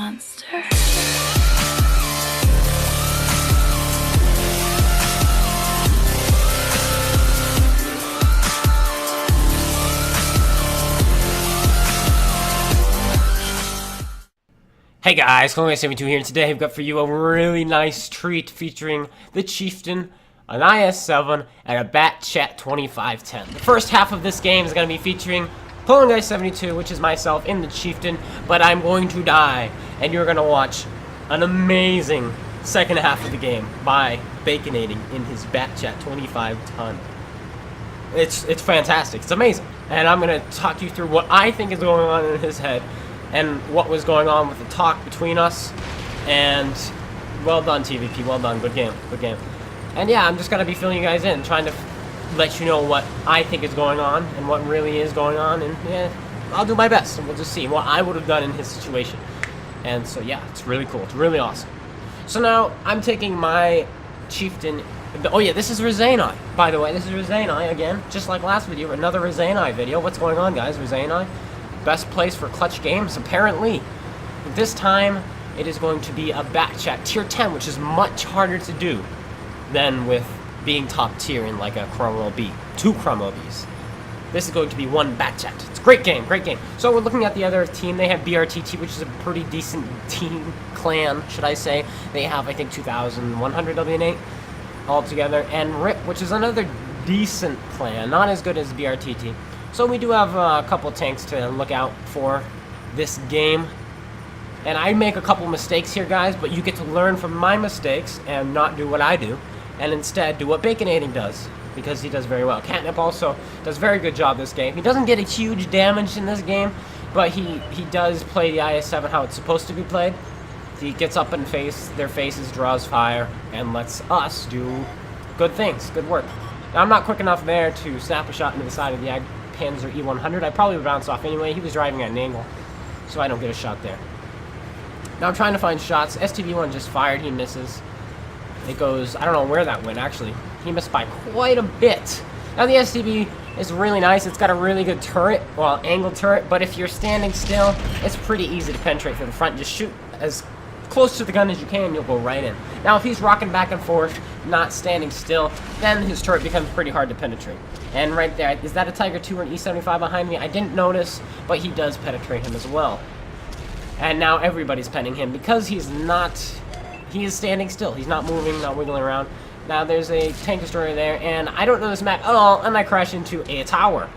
monster. Hey guys, CaTnIp here, and today I've got for you a really nice treat featuring the Chieftain, an IS-7, and a Bat.Chat 2510. The first half of this game is going to be featuring Guy72, which is myself in the Chieftain, but I'm going to die, and you're going to watch an amazing second half of the game by Baconating in his Bat.Chat 2510. It's fantastic, it's amazing, and I'm going to talk you through what I think is going on in his head, and what was going on with the talk between us, and well done TVP, well done, good game, good game. And yeah, I'm just going to be filling you guys in, trying to let you know what I think is going on, and what really is going on, and yeah, I'll do my best, and we'll just see what I would have done in his situation. And so yeah, it's really cool, it's really awesome. So now, I'm taking my Chieftain, oh yeah, this is Rizani, by the way, this is Rizani again, just like last video, another Rizani video. What's going on, guys? Rizani? Best place for clutch games, apparently. This time, it is going to be a Bat.Chat tier 10, which is much harder to do than with being top tier in like a Cromwell B. 2 Cromwell Bs. This is going to be 1 Bat.Chat. It's a great game, great game. So we're looking at the other team. They have BRTT, which is a pretty decent team, clan, should I say. They have, I think, 2,100 WN8 altogether. And RIP, which is another decent clan, not as good as BRTT. So we do have a couple tanks to look out for this game. And I make a couple mistakes here, guys, but you get to learn from my mistakes and not do what I do, and instead do what Baconating does, because he does very well. CaTnIp also does a very good job this game. He doesn't get a huge damage in this game, but he does play the IS-7 how it's supposed to be played. He gets up in their faces, draws fire, and lets us do good things, good work. Now, I'm not quick enough there to snap a shot into the side of the Panzer E100. I probably would bounce off anyway. He was driving at an angle, so I don't get a shot there. Now I'm trying to find shots. STB1 just fired. He misses. It goes, I don't know where that went, actually. He missed by quite a bit. Now the STB is really nice. It's got a really good turret, well, angled turret, but if you're standing still, it's pretty easy to penetrate from the front. Just shoot as close to the gun as you can, you'll go right in. Now if he's rocking back and forth, not standing still, then his turret becomes pretty hard to penetrate. And right there, is that a Tiger 2 or an E75 behind me? I didn't notice, but he does penetrate him as well. And now everybody's penning him because he is standing still. He's not moving, not wiggling around. Now there's a tank destroyer there, and I don't know this map at all, and I crash into a tower.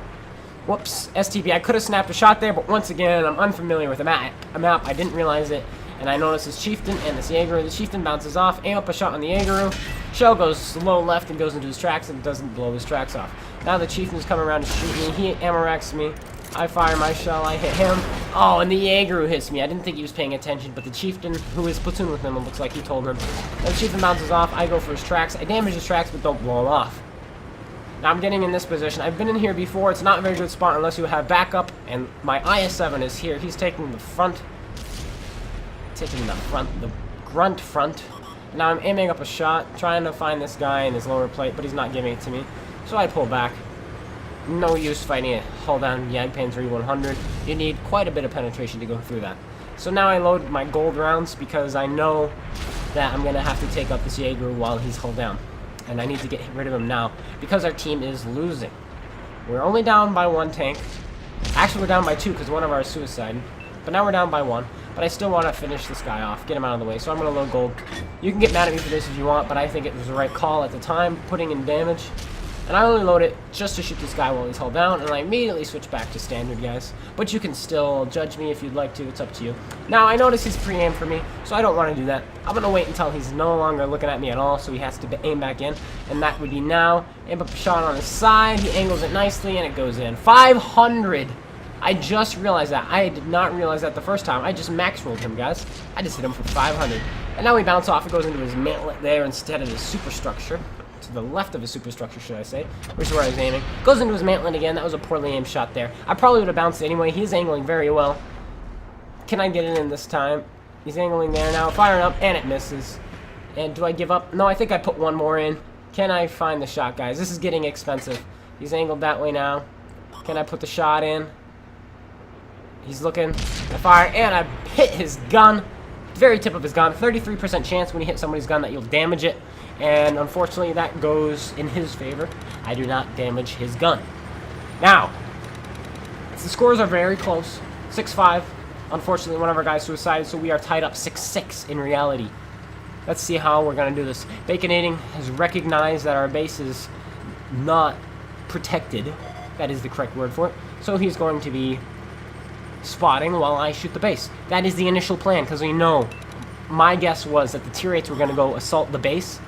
Whoops, STB, I could have snapped a shot there, but once again, I'm unfamiliar with the map. I didn't realize it. And I notice this Chieftain and this Jaeger. The Chieftain bounces off, aim up a shot on the Jaeger. Shell goes low left and goes into his tracks and doesn't blow his tracks off. Now the Chieftain's coming around to shoot me. He ammo racks me. I fire my shell, I hit him. Oh, and the Jaeger hits me. I didn't think he was paying attention, but the Chieftain, who is platoon with him, it looks like he told him. Now the Chieftain bounces off, I go for his tracks. I damage his tracks, but don't blow him off. Now I'm getting in this position. I've been in here before. It's not a very good spot unless you have backup, and my IS-7 is here. He's taking the front. The grunt front. Now I'm aiming up a shot, trying to find this guy in his lower plate, but he's not giving it to me. So I pull back. No use fighting a hull down Panzer E100. You need quite a bit of penetration to go through that. So now I load my gold rounds because I know that I'm going to have to take up this Jaeger while he's hull down. And I need to get rid of him now because our team is losing. We're only down by 1 tank. Actually, we're down by 2 because one of ours suicided. But now we're down by 1. But I still want to finish this guy off, get him out of the way, so I'm going to load gold. You can get mad at me for this if you want, but I think it was the right call at the time, putting in damage. And I only load it just to shoot this guy while he's held down, and I immediately switch back to standard, guys. But you can still judge me if you'd like to, it's up to you. Now, I notice he's pre-aimed for me, so I don't want to do that. I'm going to wait until he's no longer looking at me at all, so he has to aim back in. And that would be now. Aim up a shot on his side, he angles it nicely, and it goes in. 500! I just realized that. I did not realize that the first time. I just max rolled him, guys. I just hit him for 500. And now we bounce off. It goes into his mantlet there instead of his superstructure. To the left of his superstructure, should I say. Which is where I was aiming. Goes into his mantlet again. That was a poorly aimed shot there. I probably would have bounced it anyway. He's angling very well. Can I get it in this time? He's angling there now. Firing up, and it misses. And do I give up? No, I think I put one more in. Can I find the shot, guys? This is getting expensive. He's angled that way now. Can I put the shot in? He's looking. I fire, and I hit his gun. very tip of his gun. 33% chance when you hit somebody's gun that you'll damage it. And unfortunately, that goes in his favor. I do not damage his gun. Now, the scores are very close. 6-5. Unfortunately, one of our guys suicided, so we are tied up 6-6 in reality. Let's see how we're going to do this. Baconating has recognized that our base is not protected. That is the correct word for it. So he's going to be spotting while I shoot the base. That is the initial plan, because we know, my guess was that the tier 8s were going to go assault the base.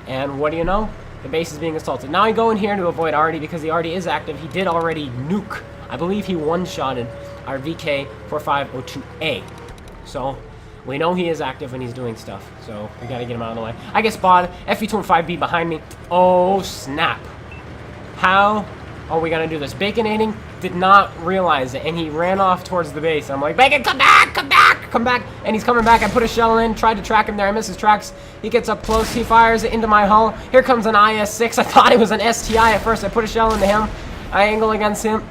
And what do you know? The base is being assaulted. Now I go in here to avoid Artie because the Artie is active. He did already nuke. I believe he one-shotted our VK4502A. So we know he is active and he's doing stuff. So we gotta get him out of the way. I get spotted. FV25B behind me. Oh, snap. How are we gonna do this? Baconating did not realize it and he ran off towards the base. I'm like, Bacon, come back, come back, come back. And he's coming back. I put a shell in, tried to track him there. I miss his tracks. He gets up close. He fires it into my hull. Here comes an IS-6. I thought it was an STI at first. I put a shell into him. I angle against him.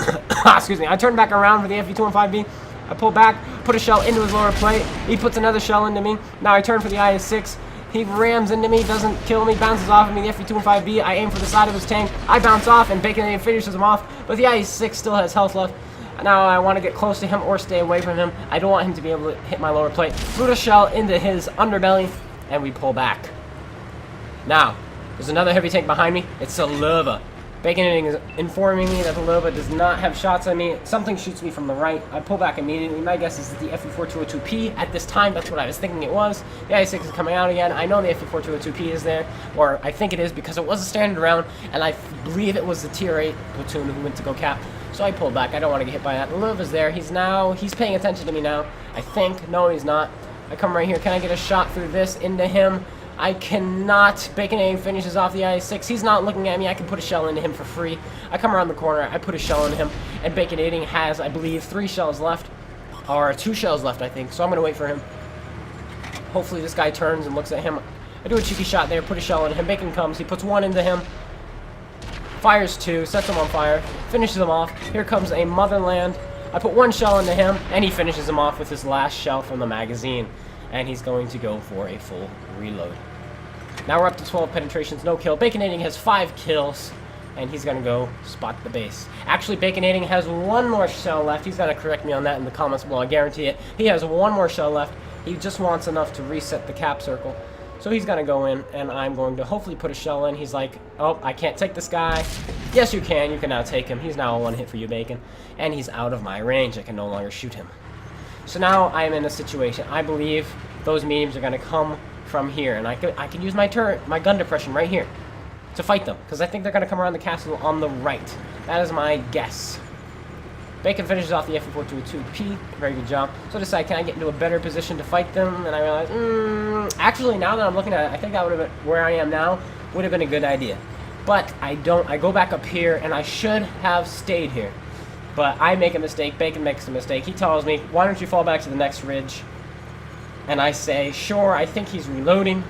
Excuse me. I turn back around for the FV25B. I pull back, put a shell into his lower plate. He puts another shell into me. Now I turn for the IS-6. He rams into me, doesn't kill me, bounces off of me. The FV25B, I aim for the side of his tank. I bounce off and Baconating finishes him off. But the IS-6 still has health left. Now I want to get close to him or stay away from him. I don't want him to be able to hit my lower plate. Put a shell into his underbelly, and we pull back. Now, there's another heavy tank behind me. It's a Lova. Baconating is informing me that the Lova does not have shots on me. Something shoots me from the right. I pull back immediately. My guess is that the FV4202P, at this time, that's what I was thinking it was. The IS-6 is coming out again. I know the FV4202P is there, or I think it is because it was a standard round, and I believe it was the tier 8 platoon who went to go cap. So I pull back. I don't want to get hit by that. The Lova's there. He's paying attention to me now. I think. No, he's not. I come right here. Can I get a shot through this into him? I cannot. Baconating finishes off the IS-6. He's not looking at me. I can put a shell into him for free. I come around the corner. I put a shell into him. And Baconating has, I believe, 3 shells left. Or 2 shells left, I think. So I'm going to wait for him. Hopefully this guy turns and looks at him. I do a cheeky shot there. Put a shell into him. Bacon comes. He puts 1 into him. Fires 2. Sets him on fire. Finishes him off. Here comes a Motherland. I put 1 shell into him. And he finishes him off with his last shell from the magazine. And he's going to go for a full reload. Now we're up to 12 penetrations, no kill. Baconating has 5 kills, and he's going to go spot the base. Actually, Baconating has 1 more shell left. He's going to correct me on that in the comments below, I guarantee it. He has 1 more shell left. He just wants enough to reset the cap circle. So he's going to go in, and I'm going to hopefully put a shell in. He's like, oh, I can't take this guy. Yes, you can. You can now take him. He's now a 1 hit for you, Bacon. And he's out of my range. I can no longer shoot him. So now I'm in a situation. I believe those mediums are going to come from here, and I can use my turret, my gun depression right here to fight them, because I think they're going to come around the castle on the right. That is my guess. Bacon finishes off the FV4202P. Very good job. So I decide, can I get into a better position to fight them? And I realize, actually, now that I'm looking at it, I think that would have been, where I am now, would have been a good idea. But I don't. I go back up here, and I should have stayed here. But I make a mistake. Bacon makes a mistake. He tells me, why don't you fall back to the next ridge? And I say, sure, I think he's reloading.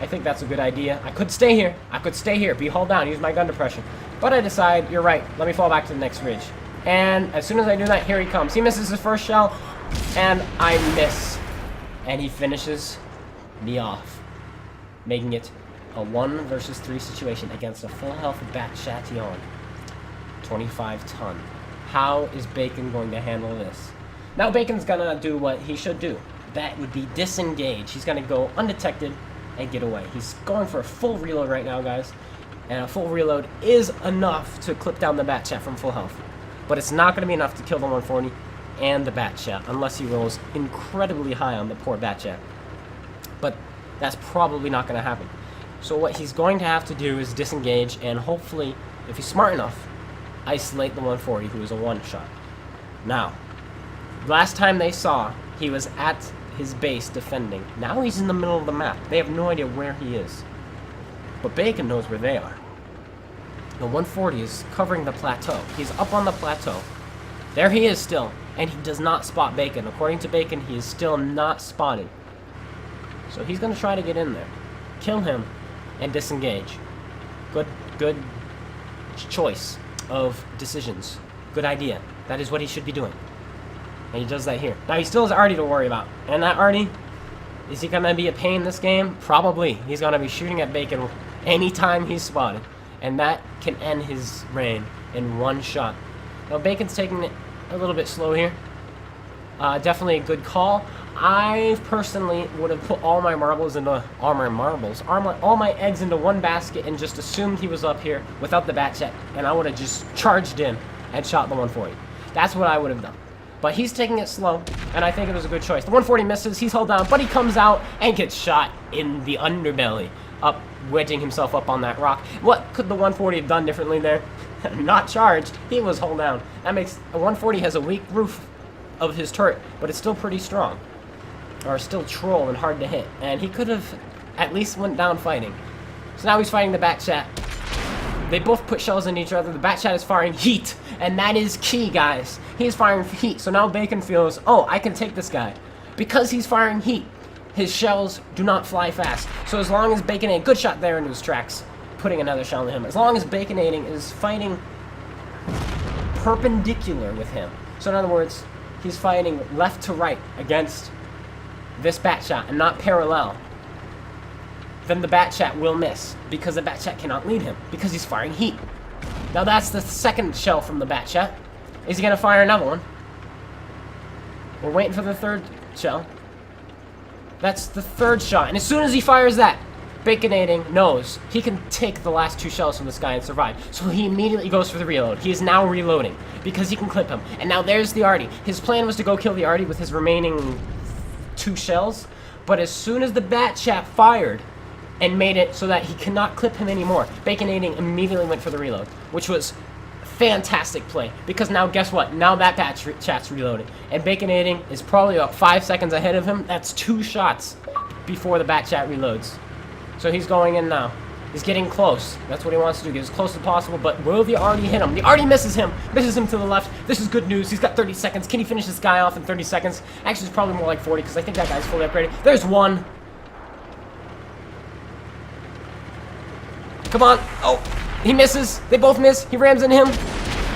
I think that's a good idea. I could stay here. I could stay here, be hulled down, use my gun depression. But I decide, you're right, let me fall back to the next ridge. And as soon as I do that, here he comes. He misses his first shell, and I miss. And he finishes me off, making it a 1 versus 3 situation against a full health Bat.Chat Châtillon. 25 ton. How is Bacon going to handle this? Now Bacon's gonna do what he should do. That would be disengage. He's going to go undetected and get away. He's going for a full reload right now, guys. And a full reload is enough to clip down the Bat.Chat from full health. But it's not going to be enough to kill the 140 and the Bat.Chat, unless he rolls incredibly high on the poor Bat.Chat. But that's probably not going to happen. So what he's going to have to do is disengage, and hopefully, if he's smart enough, isolate the 140, who is a 1-shot. Now, last time they saw, he was at his base defending. Now he's in the middle of the map. They have no idea where he is. But Bacon knows where they are. The 140 is covering the plateau. He's up on the plateau. There he is still. And he does not spot Bacon. According to Bacon, he is still not spotted. So he's going to try to get in there. Kill him and disengage. Good choice of decisions. Good idea. That is what he should be doing. And he does that here. Now he still has Artie to worry about. And that Artie Is he gonna be a pain this game? Probably. He's gonna be shooting at Bacon anytime he's spotted, and that can end his reign in one shot. Now Bacon's taking it a little bit slow here. Definitely a good call. I personally would have put all my marbles into all my eggs into one basket and just assumed he was up here without the Bat.Chat, and I would have just charged in and shot the 140. That's what I would have done. But he's taking it slow, and I think it was a good choice. The 140 misses, he's held down, but he comes out and gets shot in the underbelly, up, wedging himself up on that rock. What could the 140 have done differently there? Not charged. He was held down. That makes a 140 has a weak roof of his turret, but it's still pretty strong, or still troll and hard to hit. And he could have at least went down fighting. So now he's fighting the Bat.Chat. They both put shells in each other. The Bat.Chat is firing heat, and that is key, guys. He's firing heat, so now Bacon feels, oh, I can take this guy. Because he's firing heat, his shells do not fly fast. So as long as Baconating, good shot there into his tracks, putting another shell into him. As long as Baconating is fighting perpendicular with him. So in other words, he's fighting left to right against this Bat.Chat and not parallel, then the Bat.Chat will miss, because the Bat.Chat cannot lead him, because he's firing heat. Now that's the second shell from the Bat.Chat. Is he going to fire another one? We're waiting for the third shell. That's the third shot, and as soon as he fires that, Baconating knows he can take the last two shells from this guy and survive. So he immediately goes for the reload. He is now reloading, because he can clip him. And now there's the Arty. His plan was to go kill the Arty with his remaining two shells, but as soon as the Bat.Chat fired and made it so that he cannot clip him anymore, Baconating immediately went for the reload, which was fantastic play, because now guess what? Now that Bat.Chat's reloaded, and Baconating is probably about 5 seconds ahead of him. That's 2 shots before the Bat.Chat reloads. So he's going in now. He's getting close. That's what he wants to do, get as close as possible, but will the Arty hit him? The Arty misses him to the left. This is good news. He's got 30 seconds. Can he finish this guy off in 30 seconds? Actually, it's probably more like 40, because I think that guy's fully upgraded. There's one. Come on. Oh, he misses. They both miss. He rams into him.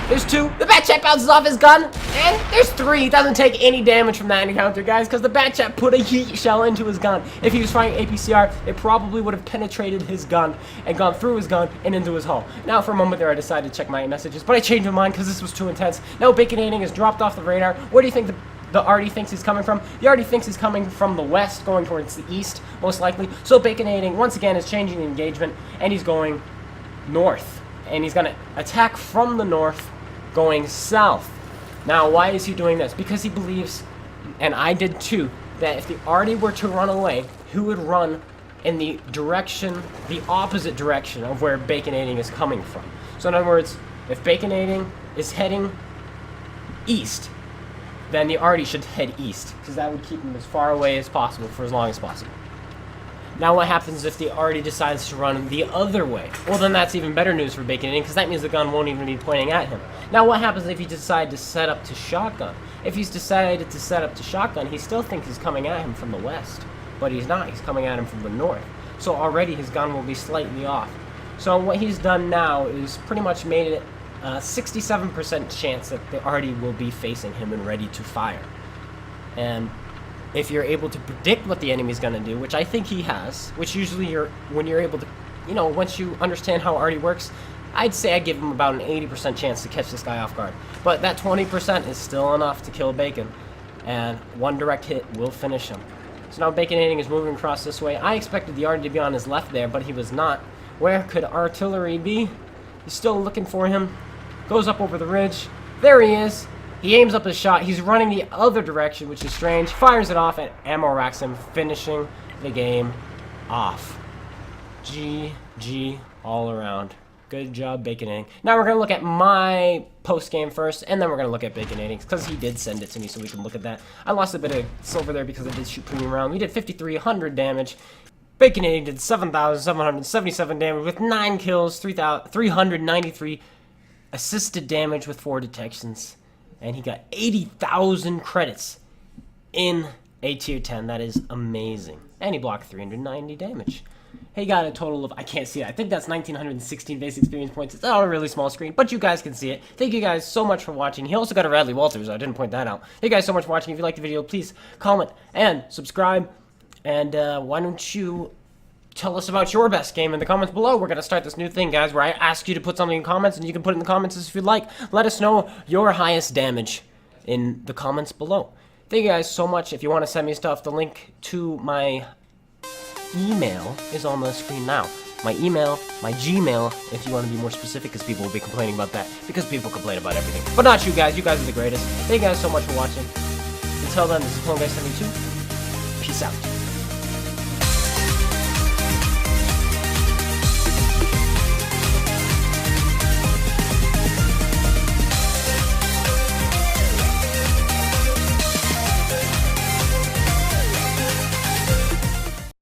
There's 2. The Bat.Chat bounces off his gun. And there's 3. He doesn't take any damage from that encounter, guys, because the Bat.Chat put a heat shell into his gun. If he was firing APCR, it probably would have penetrated his gun and gone through his gun and into his hull. Now, for a moment there, I decided to check my messages, but I changed my mind because this was too intense. Now, Baconating has dropped off the radar. Where do you think the Arty thinks he's coming from? The Arty thinks he's coming from the west, going towards the east, most likely. So Baconating, once again, is changing the engagement, and he's going north. And he's going to attack from the north, going south. Now, why is he doing this? Because he believes, and I did too, that if the Arty were to run away, he would run in the direction, the opposite direction of where Baconating is coming from. So in other words, if Baconating is heading east, then the Arty should head east, because that would keep him as far away as possible for as long as possible. Now what happens if the Arty decides to run the other way? Well, then that's even better news for Baconating, because that means the gun won't even be pointing at him. Now what happens if he decides to set up to shotgun? If he's decided to set up to shotgun, he still thinks he's coming at him from the west. But he's not. He's coming at him from the north. So already his gun will be slightly off. So what he's done now is pretty much made it a 67% chance that the Arty will be facing him and ready to fire. And if you're able to predict what the enemy's going to do, which I think he has, which usually when you're able to, once you understand how Arty works, I'd say I give him about an 80% chance to catch this guy off guard. But that 20% is still enough to kill Bacon, and one direct hit will finish him. So now Baconating is moving across this way. I expected the Arty to be on his left there, but he was not. Where could artillery be? He's still looking for him. Goes up over the ridge. There he is. He aims up his shot. He's running the other direction, which is strange. Fires it off, and ammo racks him, finishing the game off. GG all around. Good job, Baconating. Now we're going to look at my post-game first, and then we're going to look at Baconating, because he did send it to me, so we can look at that. I lost a bit of silver there because I did shoot premium round. We did 5,300 damage. Baconating did 7,777 damage with 9 kills, 393 assisted damage with 4 detections. And he got 80,000 credits in a tier 10. That is amazing. And he blocked 390 damage. He got a total of, I can't see it, I think that's 1,916 base experience points. It's on a really small screen, but you guys can see it. Thank you guys so much for watching. He also got a Radley Walters, I didn't point that out. Thank you guys so much for watching. If you liked the video, please comment and subscribe. And why don't you tell us about your best game in the comments below. We're going to start this new thing, guys, where I ask you to put something in comments, and you can put it in the comments if you'd like. Let us know your highest damage in the comments below. Thank you guys so much. If you want to send me stuff, the link to my email is on the screen now. My email, my Gmail, if you want to be more specific, because people will be complaining about that, because people complain about everything. But not you guys. You guys are the greatest. Thank you guys so much for watching. Until then, this is Clone Guy 72. Peace out.